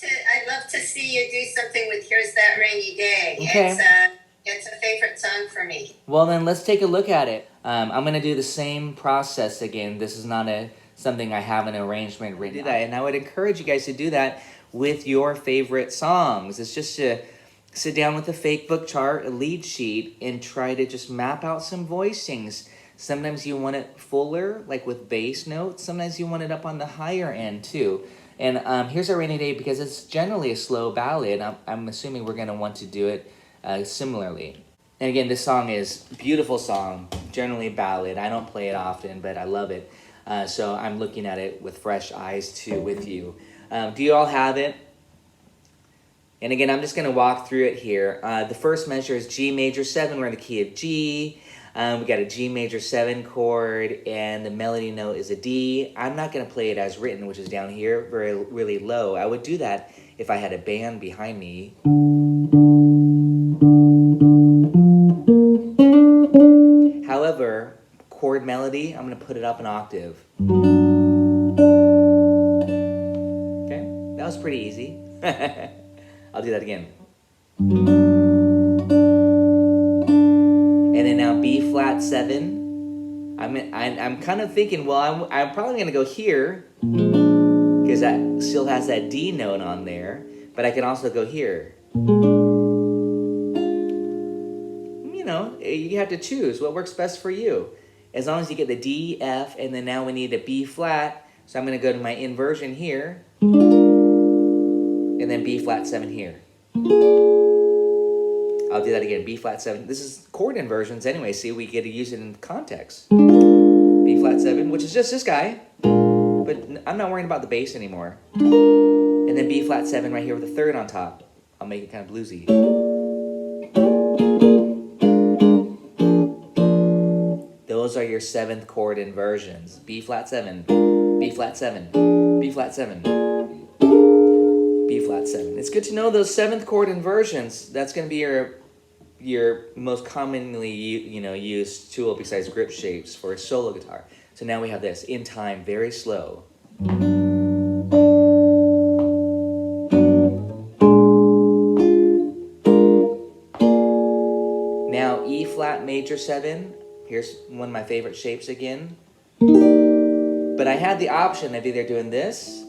I'd love to see you do something with Here's That Rainy Day. Okay. It's a favorite song for me. Well, then let's take a look at it. I'm going to do the same process again. This is not something I have an arrangement written. Do that, and I would encourage you guys to do that with your favorite songs. It's just to sit down with a fake book chart, a lead sheet, and try to just map out some voicings. Sometimes you want it fuller, like with bass notes. Sometimes you want it up on the higher end too. And Here's a Rainy Day, because it's generally a slow ballad. I'm assuming we're going to want to do it similarly. And again, this song is a beautiful song, generally ballad. I don't play it often, but I love it. So I'm looking at it with fresh eyes too with you. Do you all have it? And again, I'm just going to walk through it here. The first measure is G major 7. We're in the key of G. We got a G major 7 chord, and the melody note is a D. I'm not going to play it as written, which is down here, really low. I would do that if I had a band behind me. However, chord melody, I'm going to put it up an octave. Okay, that was pretty easy. I'll do that again. And then now B flat 7. I'm kind of thinking, well, I'm probably going to go here because that still has that D note on there, but I can also go here. You know, you have to choose what works best for you. As long as you get the D, F, and then now we need a B flat, so I'm going to go to my inversion here, and then B flat 7 here. I'll do that again, B flat 7. This is chord inversions anyway, see, we get to use it in context. B flat 7, which is just this guy, but I'm not worrying about the bass anymore. And then B flat 7 right here with a third on top. I'll make it kind of bluesy. Those are your 7th chord inversions. B flat 7, B flat 7, B flat 7, B flat 7. It's good to know those 7th chord inversions. That's going to be your most commonly used tool besides grip shapes for a solo guitar. So now we have this in time, very slow. Now E flat major 7. Here's one of my favorite shapes again. But I had the option of either doing this.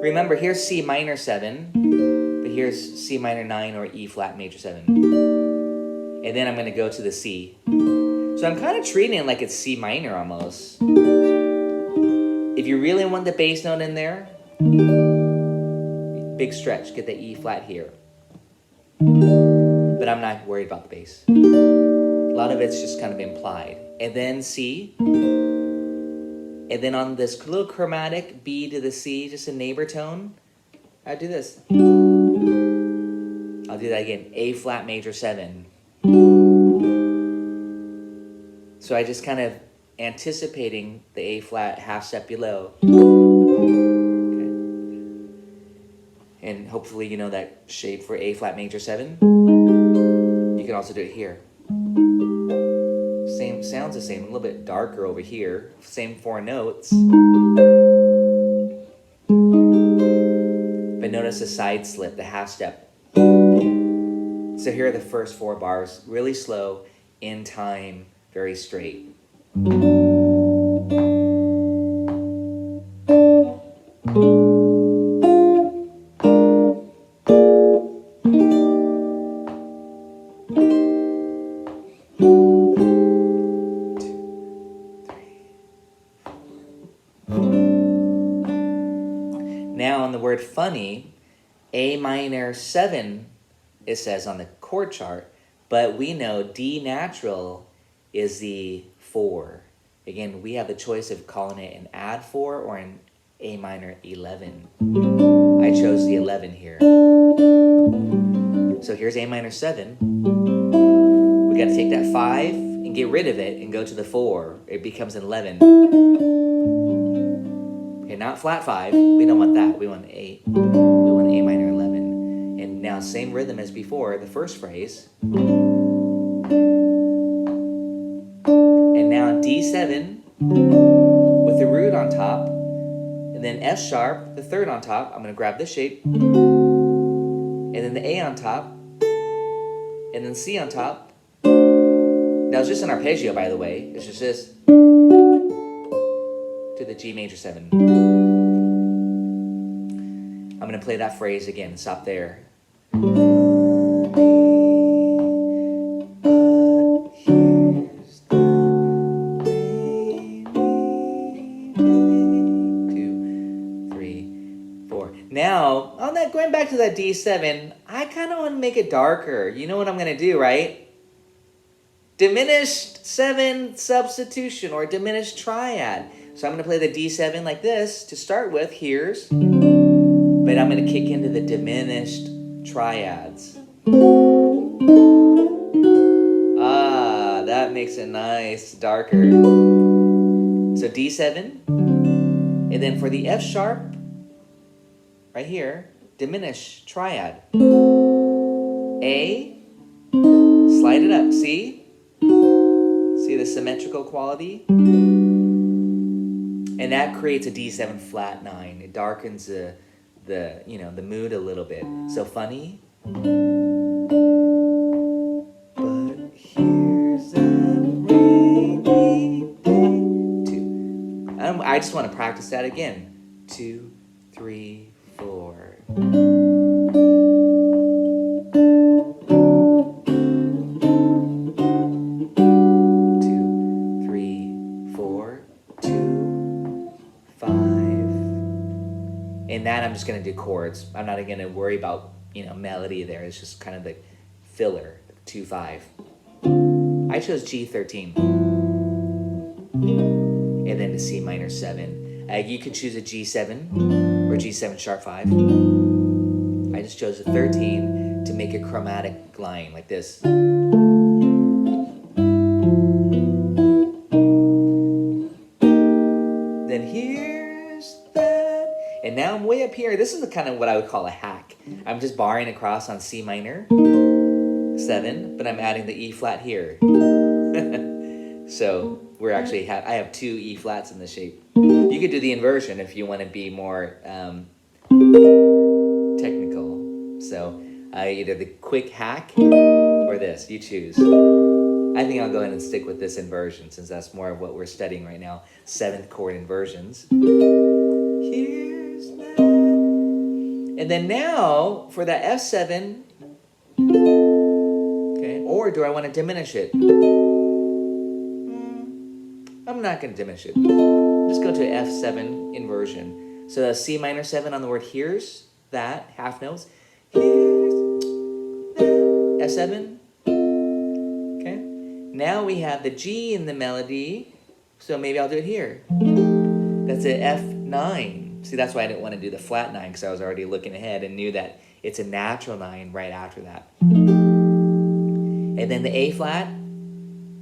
Remember, here's C minor 7, but here's C minor 9 or E flat major 7. And then I'm going to go to the C. So I'm kind of treating it like it's C minor almost. If you really want the bass note in there, big stretch, get the E flat here. But I'm not worried about the bass. A lot of it's just kind of implied. And then C. And then on this little chromatic B to the C, just a neighbor tone, I do this. I'll do that again. A flat major 7. So I just kind of anticipating the A flat half step below. Okay. And hopefully you know that shape for A flat major 7. You can also do it here. Same, sounds the same, a little bit darker over here. Same 4 notes. But notice the side slip, the half step. So here are the first 4 bars, really slow, in time, very straight. Now on the word funny, A minor 7, it says on the chord chart, but we know D natural is the 4. Again, we have the choice of calling it an add 4 or an A minor 11. I chose the 11 here. So here's A minor 7. We got to take that 5 and get rid of it and go to the 4. It becomes an 11. Okay, not flat 5. We don't want that. We want A minor 11. And now same rhythm as before, the first phrase. And now D7 with the root on top. And and then F sharp, the third on top. I'm going to grab this shape, and then the A on top, and then C on top. Now it's just an arpeggio, by the way. It's just this to the G major 7. I'm going to play that phrase again. Stop there. Now, on that, going back to that D7, I kind of want to make it darker. You know what I'm going to do, right? Diminished 7 substitution or diminished triad. So I'm going to play the D7 like this to start with. Here's, but I'm going to kick into the diminished triads. Ah, that makes it nice, darker. So D7, and then for the F sharp, right here, diminish triad. A, slide it up, see? See the symmetrical quality? And that creates a D7 flat 9. It darkens the mood a little bit. So funny. But here's a rainy day. 2. I just want to practice that again. 2, 3, 4. 2, 5. And that I'm just going to do chords. I'm not going to worry about, melody there. It's just kind of the filler, 2, 5. I chose G13. And then the C minor 7. You could choose a G7 or G7 sharp 5. I just chose a 13 to make a chromatic line like this. Then here's that. And now I'm way up here. This is kind of what I would call a hack. I'm just barring across on C minor 7, but I'm adding the E flat here. So we're actually I have 2 E flats in this shape. You could do the inversion if you want to be more technical. So either the quick hack or this, you choose. I think I'll go ahead and stick with this inversion since that's more of what we're studying right now. 7th chord inversions. Here's that. And then now for that F7, okay, or do I want to diminish it? I'm not going to diminish it. Just go to F7 inversion. So that's C minor 7 on the word here's, that, half notes. Here's that, F7. Okay. Now we have the G in the melody. So maybe I'll do it here. That's an F9. See, that's why I didn't want to do the flat 9 because I was already looking ahead and knew that it's a natural 9 right after that. And then the A flat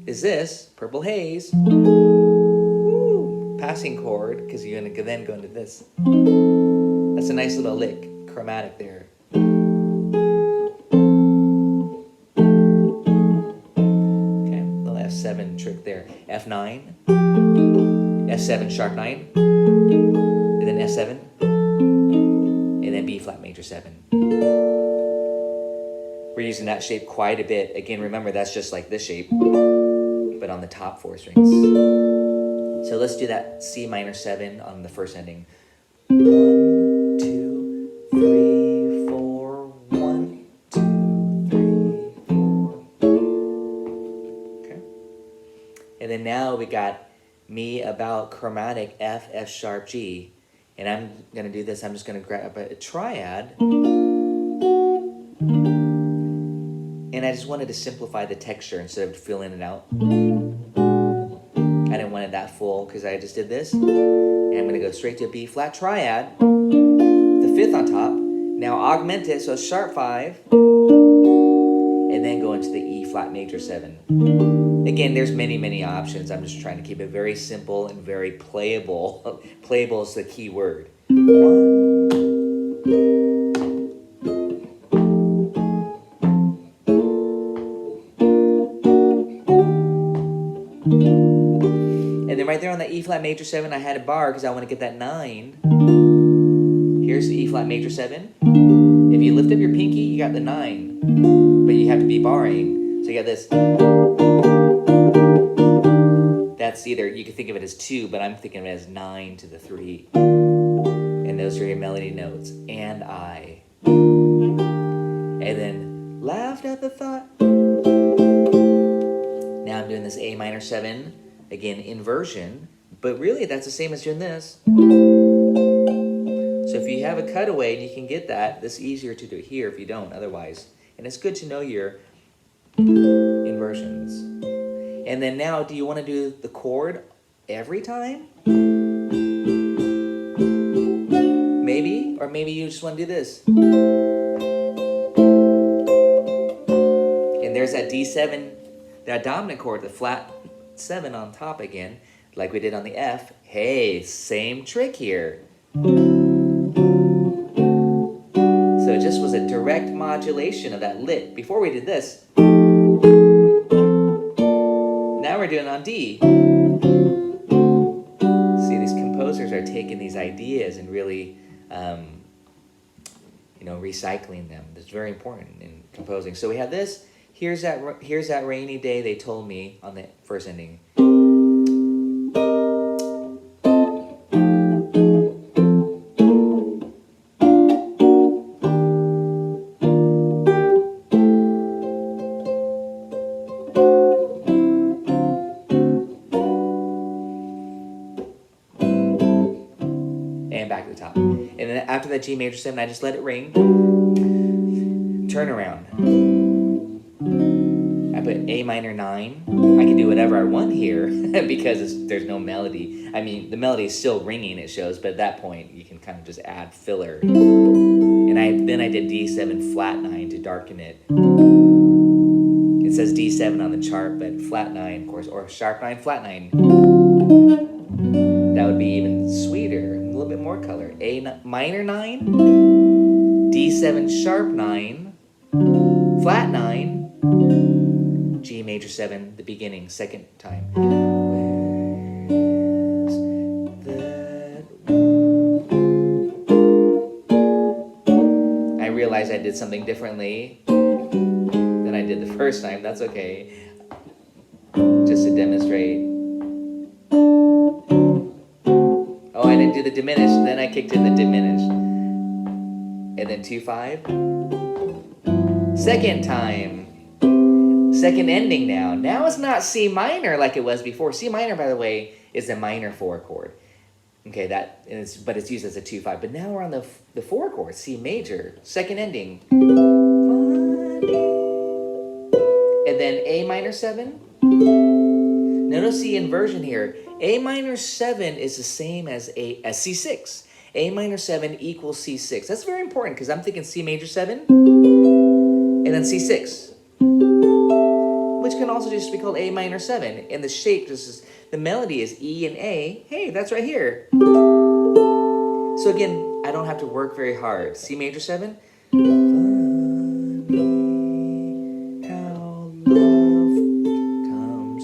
is this, Purple Haze. Woo, passing chord, because you're going to then go into this. That's a nice little lick, chromatic there. Okay, little F7 trick there. F9, F7 sharp 9, and then F7, and then B flat major 7. We're using that shape quite a bit. Again, remember that's just like this shape, but on the top 4 strings. So let's do that C minor 7 on the first ending. 1, 2, 3, 4. 1, 2, 3, 4. Okay. And then now we got me about chromatic F, F sharp, G. And I'm going to do this. I'm just going to grab a triad. And I just wanted to simplify the texture instead of filling it out. I didn't want it that full because I just did this. And I'm going to go straight to a B flat triad. The 5th on top. Now augment it, so sharp 5. And then go into the E flat major 7. Again, there's many options. I'm just trying to keep it very simple and very playable. Playable is the key word. 1. And then right there on the E flat major 7, I had a bar because I want to get that 9. Here's the E flat major 7. If you lift up your pinky, you got the 9. But you have to be barring. So you got this. That's either, you can think of it as 2, but I'm thinking of it as 9 to the 3. And those are your melody notes. And I. And then laughed at the thought. Now I'm doing this A minor 7, again, inversion. But really, that's the same as doing this. So if you have a cutaway and you can get that, this is easier to do here if you don't otherwise. And it's good to know your inversions. And then now, do you want to do the chord every time? Maybe, or maybe you just want to do this. And there's that D7, that dominant chord, the flat 7 on top again, like we did on the F. Hey, same trick here. So it just was a direct modulation of that lick. Before we did this, now we're doing on D. See, these composers are taking these ideas and really, recycling them. That's very important in composing. So we have this. Here's that rainy day they told me on the first ending. And back to the top. And then after that G major 7, I just let it ring. Turn around. I put A minor 9. I can do whatever I want here because there's no melody. I mean, the melody is still ringing, it shows, but at that point, you can kind of just add filler. And then I did D7 flat 9 to darken it. It says D7 on the chart, but flat 9, of course, or sharp 9, flat 9. That would be even sweeter, a little bit more color. A minor 9, D7 sharp 9, flat 9, G major 7, the beginning, second time. I realized I did something differently than I did the first time. That's okay. Just to demonstrate. Oh, I didn't do the diminished. Then I kicked in the diminished. And then 2-5. Second time. Second ending now. Now it's not C minor like it was before. C minor, by the way, is a minor 4 chord. Okay, but it's used as a 2-5. But now we're on the 4 chord, C major. Second ending. And then A minor 7. Notice the inversion here. A minor 7 is the same as C6. A minor 7 equals C6. That's very important because I'm thinking C major 7 and then C6. Which can also just be called A minor 7. And the shape, the melody is E and A. Hey, that's right here. So again, I don't have to work very hard. C major 7. Funny how love comes.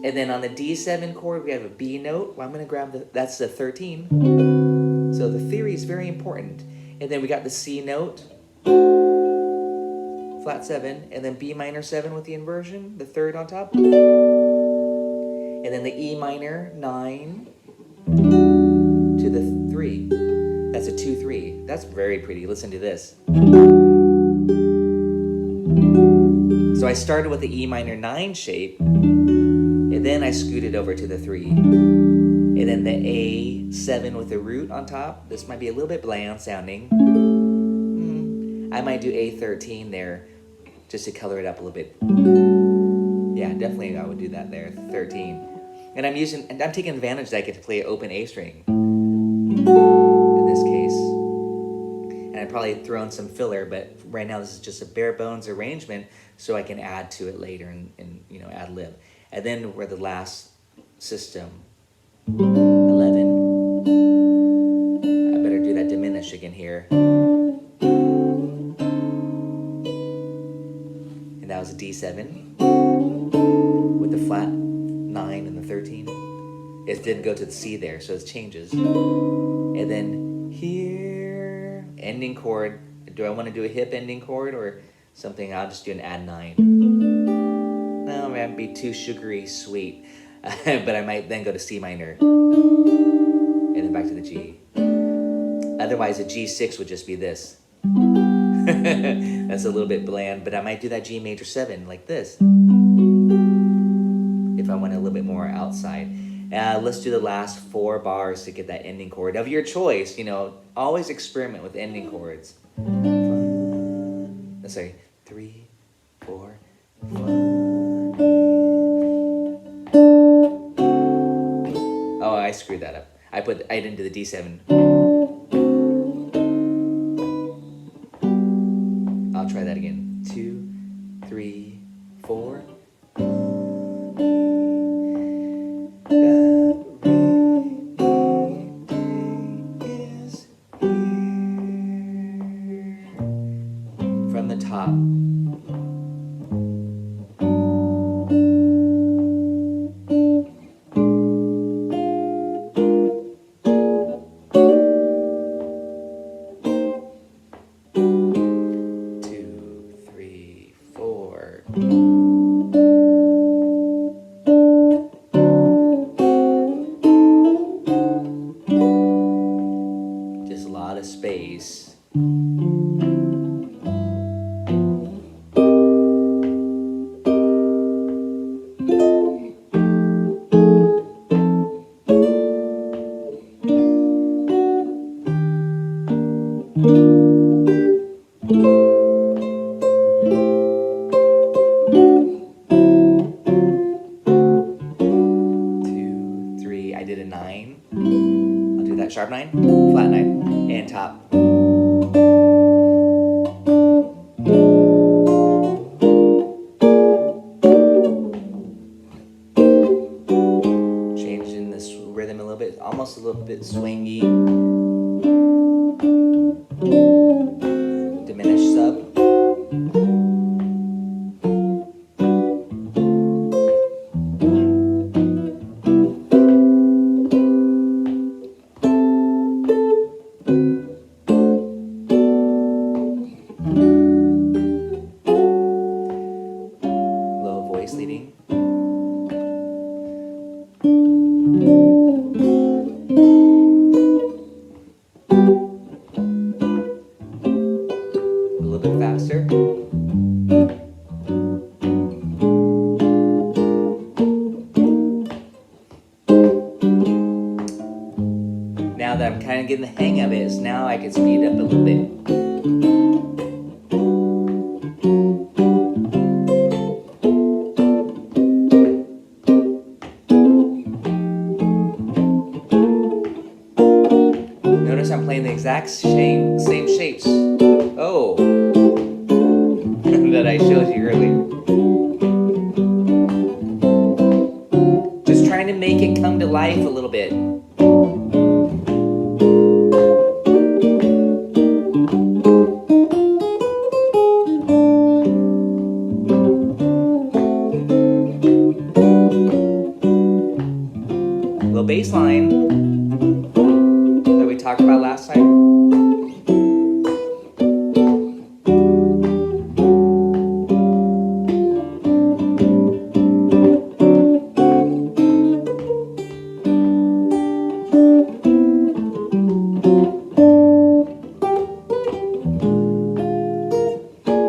And then on the D7 chord, we have a B note. Well, I'm going to grab that's the 13. So the theory is very important. And then we got the C note. Flat 7, and then B minor 7 with the inversion, the third on top. And then the E minor 9 to the 3. That's a 2-3. That's very pretty. Listen to this. So I started with the E minor 9 shape, and then I scooted over to the 3. And then the A7 with the root on top. This might be a little bit bland sounding. I might do A13 there, just to color it up a little bit. Yeah, definitely I would do that there, 13. And I'm taking advantage that I get to play an open A string in this case. And I'd probably throw in some filler, but right now this is just a bare bones arrangement, so I can add to it later and ad lib. And then we're the last system, 11. I better do that diminish again here. And that was a D7 with the flat 9 and the 13. It didn't go to the C there, so it changes. And then here ending chord. Do I want to do a hip ending chord or something? I'll just do an add 9. No, it might be too sugary sweet. But I might then go to C minor. And then back to the G. Otherwise, a G6 would just be this. That's a little bit bland, but I might do that G major 7 like this. If I want a little bit more outside. Let's do the last 4 bars to get that ending chord of your choice. You know, always experiment with ending chords. Sorry, 3, 4, 5. Oh, I screwed that up. I didn't do the D7. I'll try that again. 2, 3, 4. From the top. Just a lot of space. I did a 9. I'll do that sharp 9, flat 9, and top. Changing this rhythm a little bit, almost a little bit swingy. Diminished sub. Leading. A little bit faster. Now that I'm kind of getting the hang of it, now I can speed up a little bit. I'm playing the exact same shapes. Oh, that I showed you earlier. Just trying to make it come to life a little bit. A little bass line. Talked about last time.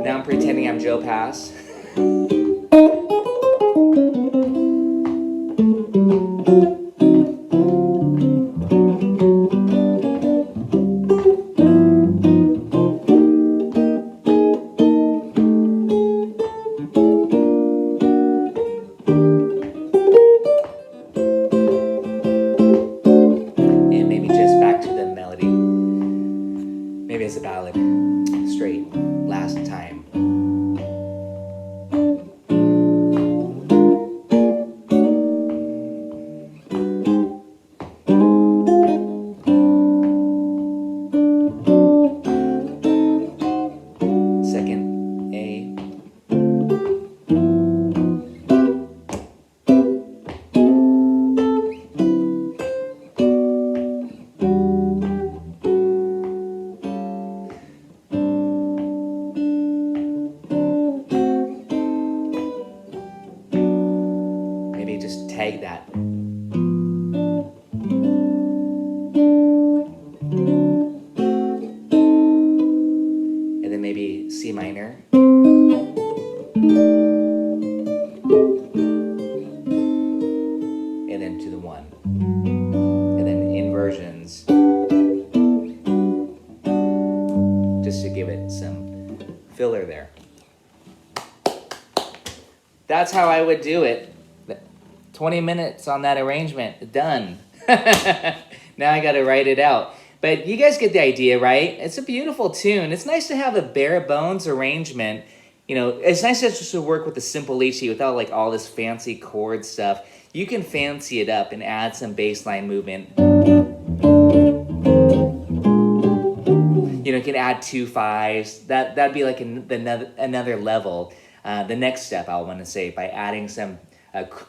Now I'm pretending I'm Joe Pass. maybe just tag that. And then maybe C minor. And then to the 1. And then inversions. Just to give it some filler there. That's how I would do it. 20 minutes on that arrangement, done. Now I gotta write it out. But you guys get the idea, right? It's a beautiful tune. It's nice to have a bare bones arrangement. You know, it's nice just to work with a simple lead sheet without like all this fancy chord stuff. You can fancy it up and add some bass line movement. You know, you can add 2 5s. That'd be like another level. The next step I want to say by adding some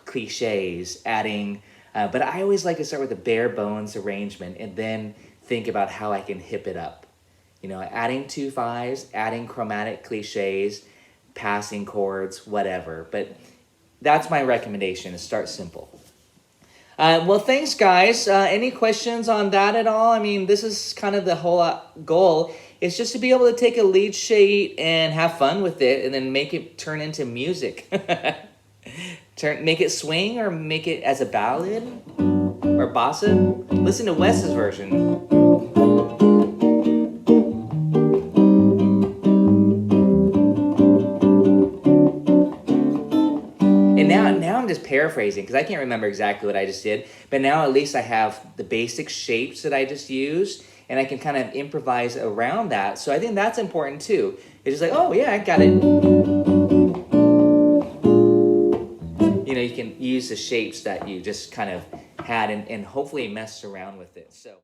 cliches, but I always like to start with a bare bones arrangement and then think about how I can hip it up. You know, adding 2 5s, adding chromatic cliches, passing chords, whatever. But that's my recommendation, is start simple. Well, thanks, guys. Any questions on that at all? I mean, this is kind of the whole goal. It's just to be able to take a lead sheet and have fun with it and then make it turn into music. Make it swing or make it as a ballad or bossa. Listen to Wes's version. And now I'm just paraphrasing because I can't remember exactly what I just did. But now at least I have the basic shapes that I just used. And I can kind of improvise around that. So I think that's important too. It's just like, oh yeah, I got it. You know, you can use the shapes that you just kind of had and hopefully messed around with it. So.